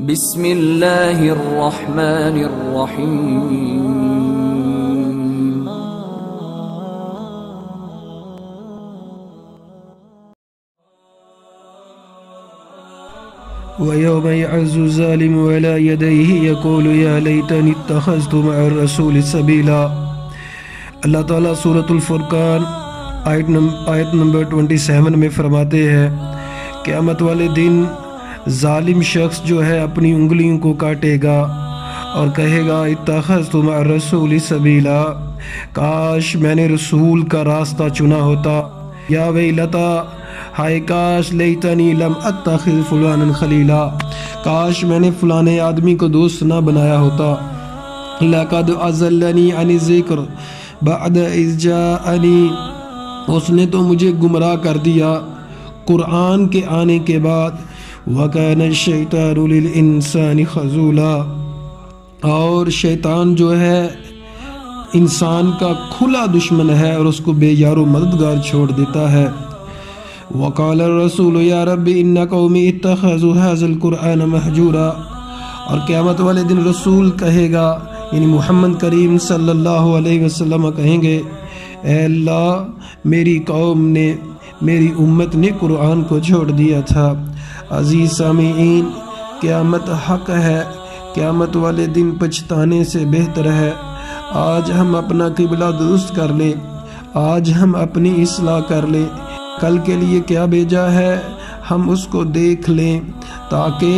بسم اللہ الرحمن الرحیم وَيَوْمَ يَعَضُّ الظَّالِمُ عَلَى يَدَيْهِ يَقُولُ يَا لَيْتَنِي اتَّخَذْتُ مَعَ الرَّسُولِ سَبِيلًا۔ اللہ تعالیٰ سورۃ الفرقان آیت نمبر 27 میں فرماتے ہیں، قیامت والے دن ظالم شخص جو ہے اپنی انگلیوں کو کاٹے گا اور کہے گا اتخذت مع الرسول سبیلا، کاش میں نے رسول کا راستہ چنا ہوتا، یا ویلتا، ہائے کاش، لیتنی لم اتخذ فلانا خلیلا، کاش میں نے فلانے آدمی کو دوست نہ بنایا ہوتا، لقد اضلنی عن الذکر بعد اذ جاءنی، اس نے تو مجھے گمراہ کر دیا قرآن کے آنے کے بعد، وَكَانَ الشَّيْطَانُ لِلْإِنسَانِ خَذُولًا، اور شیطان جو ہے انسان کا کھلا دشمن ہے اور اس کو بے یار و مددگار چھوڑ دیتا ہے۔ وَقَالَ الرَّسُولُ يَا رَبِّ إِنَّ قَوْمِي اتَّخَذُوا هَذَا الْقُرْآنَ مَهْجُورًا، اور قیامت والے دن رسول کہے گا، یعنی محمد کریم صلی اللہ علیہ وسلم کہیں گے، اے اللہ میری قوم نے، میری امت نے قرآن کو چھوڑ دیا تھا۔ عزیز سامعین، قیامت حق ہے، قیامت والے دن پچھتانے سے بہتر ہے۔ آج ہم اپنا قبلہ درست کر لیں، آج ہم اپنی اصلاح کر لیں، کل کے لیے کیا بھیجا ہے ہم اس کو دیکھ لیں، تاکہ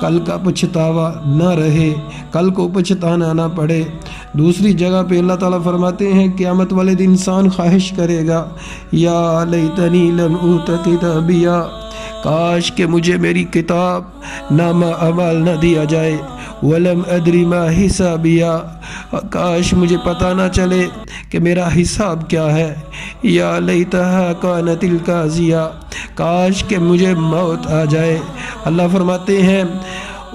کل کا پچھتاوا نہ رہے، کل کو پچھتانا نہ پڑے۔ دوسری جگہ پہ اللہ تعالیٰ فرماتے ہیں قیامت والے دن انسان خواہش کرے گا، یا لیتنی لم اوت کتابیا، کاش کہ مجھے میری کتاب نامہ اعمال نہ دیا جائے، ولم ادری ما حسابیا، کاش مجھے پتہ نہ چلے کہ میرا حساب کیا ہے، یا لیتہا کانت القاضیہ، کاش کہ مجھے موت آ جائے۔ اللہ فرماتے ہیں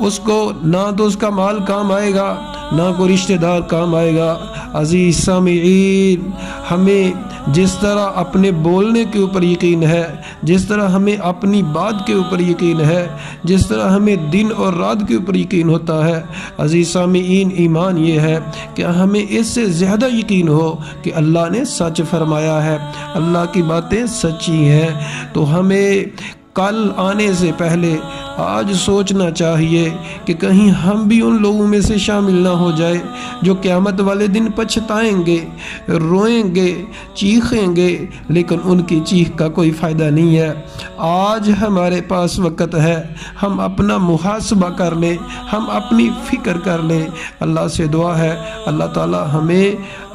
اس کو نہ تو اس کا مال کام آئے گا، نہ کوئی رشتہ دار کام آئے گا۔ عزیز سامعین، ہمیں جس طرح اپنے بولنے کے اوپر یقین ہے، جس طرح ہمیں اپنی بات کے اوپر یقین ہے، جس طرح ہمیں دن اور رات کے اوپر یقین ہوتا ہے، عزیز سامعین، ایمان یہ ہے کہ ہمیں اس سے زیادہ یقین ہو کہ اللہ نے سچ فرمایا ہے، اللہ کی باتیں سچی ہیں۔ تو ہمیں کل آنے سے پہلے آج سوچنا چاہیے کہ کہیں ہم بھی ان لوگوں میں سے شامل نہ ہو جائے جو قیامت والے دن پچھتائیں گے، روئیں گے، چیخیں گے، لیکن ان کی چیخ کا کوئی فائدہ نہیں ہے۔ آج ہمارے پاس وقت ہے، ہم اپنا محاسبہ کر لیں، ہم اپنی فکر کر لیں۔ اللہ سے دعا ہے اللہ تعالی ہمیں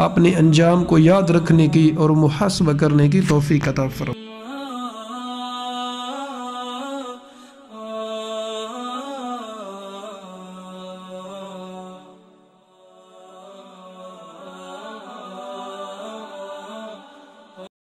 اپنے انجام کو یاد رکھنے کی اور محاسبہ کرنے کی توفیق عطا فرمائے۔